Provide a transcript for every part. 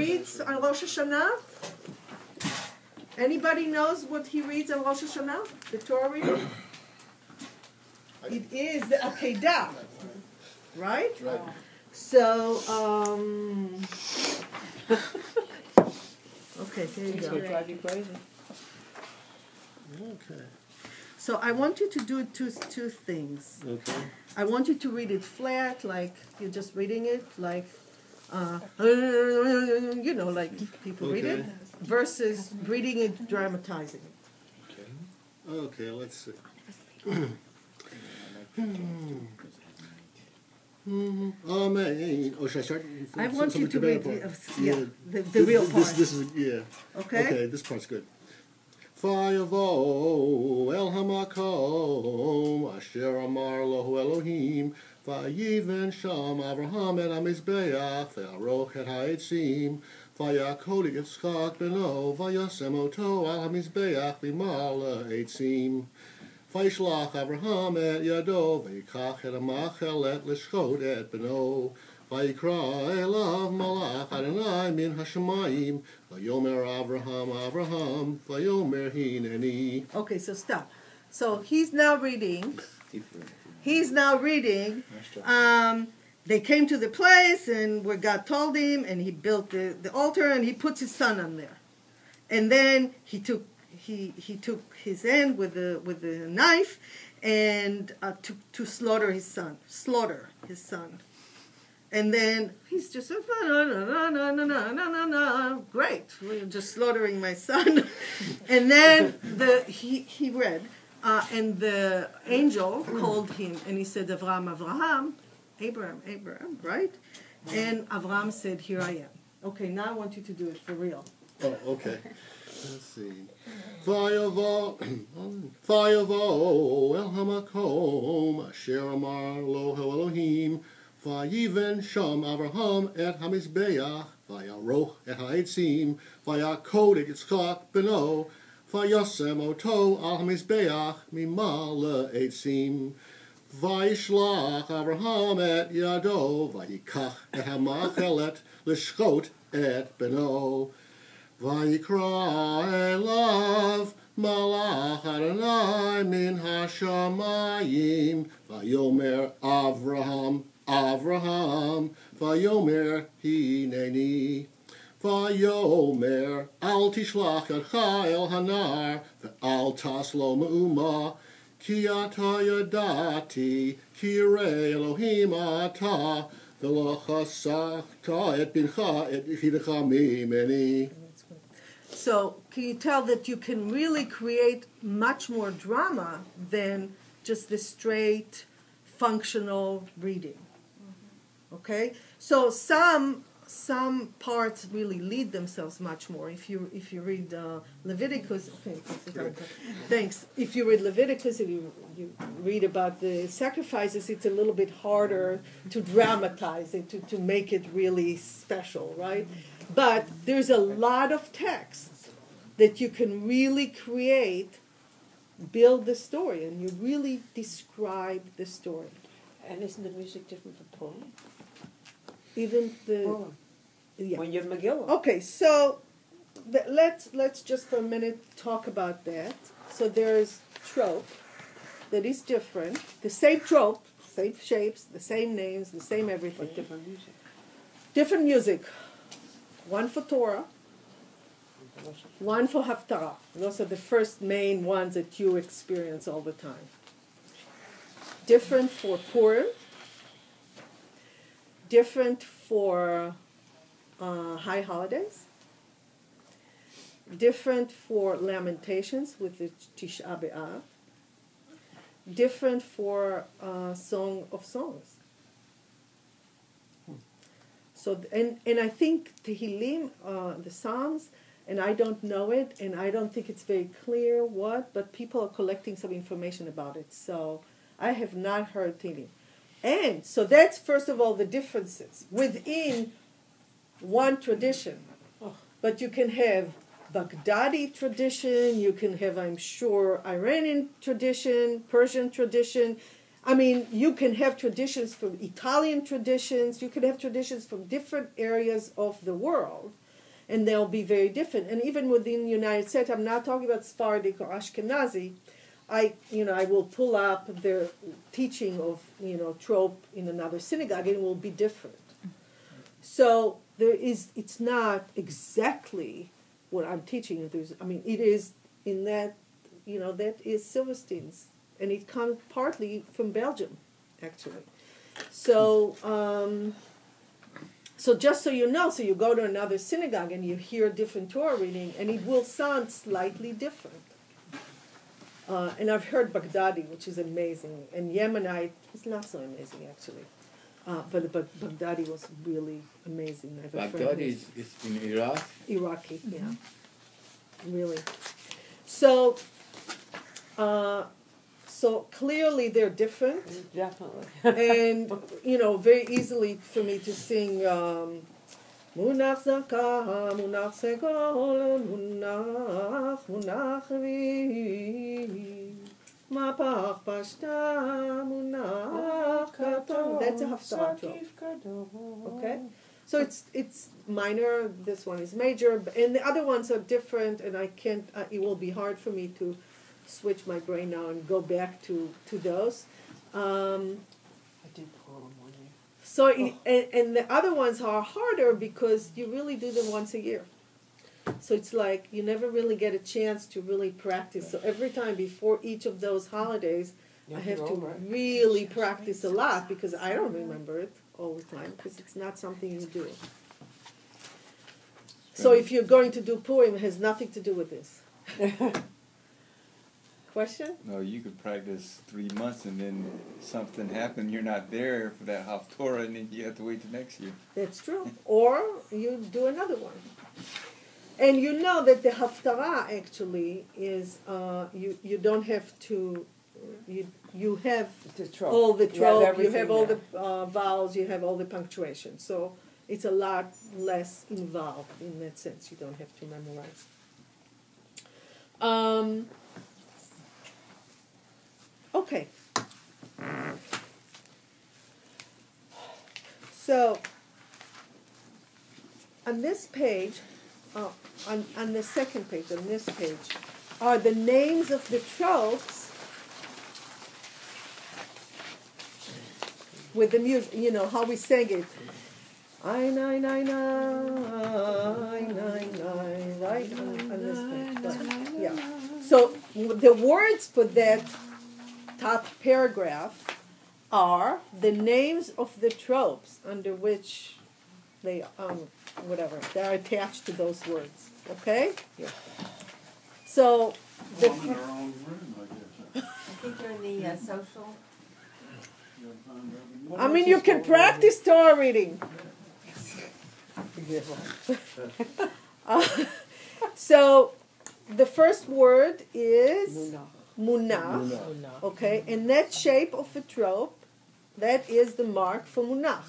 reads on Rosh Hashanah? Anybody knows what he reads on Rosh Hashanah? The Torah reading? It is the Akedah, right? Right. So, okay, there you It's go. going to drive you crazy. Okay. So I want you to do two things. Okay. I want you to read it flat, like you're just reading it, like, you know, like people read it, versus reading it, dramatizing it. Okay, let's see. Amen. Oh, should I start? I want you to Some of read the part? the real part. This is, yeah. Okay? Okay, this part's good. Vayavo el hamakom asher amar lohu Elohim vayiven sham Avraham et hamizbeach ve'aroch et ha'etzim vayakol Yitzchak beno vayasem oto al hamizbeach v'mal ha'etzim vayishlach Avraham et yado v'yikach et ha'machelet l'shchot et beno vayikra elav malach Adonai min hashamayim vayomer Avraham vayomer hineni. Okay, so stop. So he's now reading. They came to the place, and where God told him, and he built the altar, and he puts his son on there. And then he took his hand with the knife, and to slaughter his son. And then he's just great. We're just slaughtering my son. And then he read, and the angel called him, and he said, Abraham, right? And Abraham said, here I am. Okay, now I want you to do it for real. Oh, okay. Let's see. Vayavo el hamakom asher amar lohu Elohim vayiven sham Avraham et hamizbeach vayaroch et ha'etzim vayakod et Yitzchak beno vayasem oto al hamizbeach mimal ha'etzim vayishlach Avraham et yado vayikach et ha'machelet l'shchot et beno vayikra elav malach Adonai min hashamayim vayomer Avraham vayomer hineni vayomer al tishlach yadcha el hanar ve'al taslo me'uma ki ata yadati ki yirei Elohim ata ve'lo chasachta et bincha et yichidecha mimeni. So can you tell that you can really create much more drama than just the straight functional reading? Okay, so some parts really lead themselves much more. If you read Leviticus, okay, thanks. If you read Leviticus and you read about the sacrifices, it's a little bit harder to dramatize it, to make it really special, right? But there's a lot of text that you can really build the story, and you really describe the story. And isn't the music different for poem? Even the yeah. When you have Megillah. Okay, so let's just for a minute talk about that. So there's trope that is different. The same trope, same shapes, the same names, the same everything. But different music. Different music. One for Torah, one for Haftarah. Those are the first main ones that you experience all the time. Different for Purim. Different for high holidays. Different for Lamentations with the Tisha B'Av. Different for Song of Songs. So and I think Tehillim, the Psalms, and I don't know it, and I don't think it's very clear but people are collecting some information about it. So I have not heard Tehillim. And so that's, first of all, the differences within one tradition. But you can have Baghdadi tradition, you can have, I'm sure, Iranian tradition, Persian tradition. I mean, you can have traditions from Italian traditions, you can have traditions from different areas of the world. and they'll be very different. And even within the United States, I'm not talking about Sephardic or Ashkenazi. I will pull up their teaching of, Trope in another synagogue, and it will be different. So it's not exactly what I'm teaching. It is in that, that is Silverstein's, and it comes partly from Belgium, actually. So, so just so you know, so you go to another synagogue and you hear a different Torah reading, and it will sound slightly different. And I've heard Baghdadi, which is amazing, and Yemenite is not so amazing, actually. But Baghdadi was really amazing. I have a friend Baghdadi is in Iraq? Iraqi, yeah. Really. So, so clearly they're different. Definitely. And, very easily for me to sing Munach Zakah, Munach Segol, Munach Vi, Mapach Pashta, Munach Katon. That's a Haftarah. Okay? So it's minor, this one is major, and the other ones are different, and I can't, it will be hard for me to switch my brain now and go back to those. I did Purim one year. So, and the other ones are harder because you really do them once a year. So it's like you never really get a chance to really practice. So every time before each of those holidays, I have to really practice a lot because I don't remember it all the time because it's not something you do. So if you're going to do Purim, it has nothing to do with this. Question? No, you could practice 3 months and then something happened, you're not there for that Haftorah, and then you have to wait till next year. That's true. Or you do another one. And you know that the Haftarah actually is, you don't have to, you have all the trope, you have all the vowels, you have all the punctuation. So it's a lot less involved in that sense. You don't have to memorize. Okay. So on this page, on the second page, on this page, are the names of the tropes with the music, how we sang it. I nine nine nine nine nine, right? On this page, right. Yeah. So the words for that top paragraph are the names of the tropes under which they they're attached to those words. Okay? Yeah. So in our own room, I guess. I think you're in the social. you can practice Torah reading. So the first word is munach. Okay, and that shape of a trope, that is the mark for munach.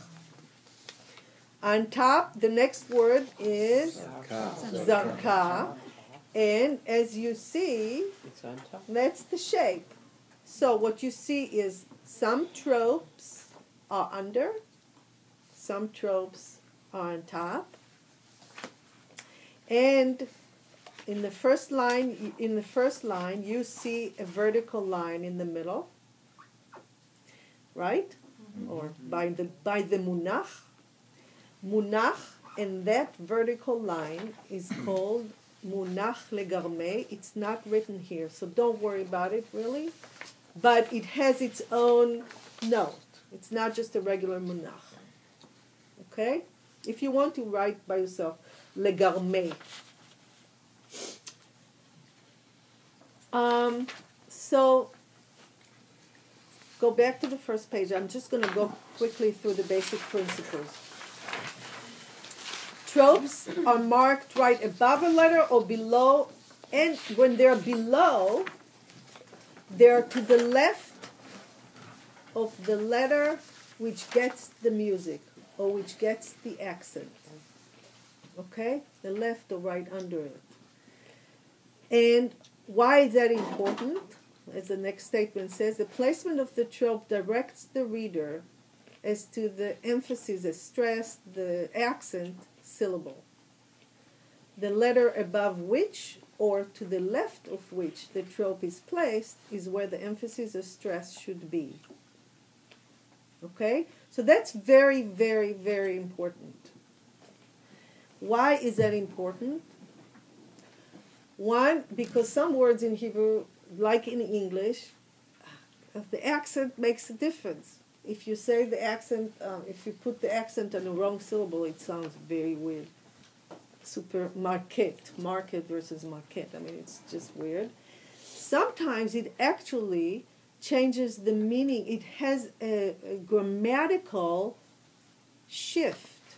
On top, the next word is zakah, and as you see, that's the shape. So what you see is some tropes are under, some tropes are on top, and in the first line, you see a vertical line in the middle, right? Or by the munach. Munach, and that vertical line is called munach legarmei. It's not written here, so don't worry about it, really. But it has its own note. It's not just a regular munach. Okay? If you want to write by yourself, legarmei. So, go back to the first page. I'm just going to go quickly through the basic principles. Tropes are marked right above a letter or below, and when they're below, they're to the left of the letter which gets the music or which gets the accent. Okay? The left or right under it. And why is that important? As the next statement says, the placement of the trope directs the reader as to the emphasis, the stress, the accent syllable. the letter above which or to the left of which the trope is placed is where the emphasis or stress should be. Okay? So that's very, very, very important. Why is that important? One, because some words in Hebrew, like in English, the accent makes a difference. If you say the accent, if you put the accent on the wrong syllable, it sounds very weird. Market versus market. I mean, it's just weird. Sometimes it actually changes the meaning. It has a grammatical shift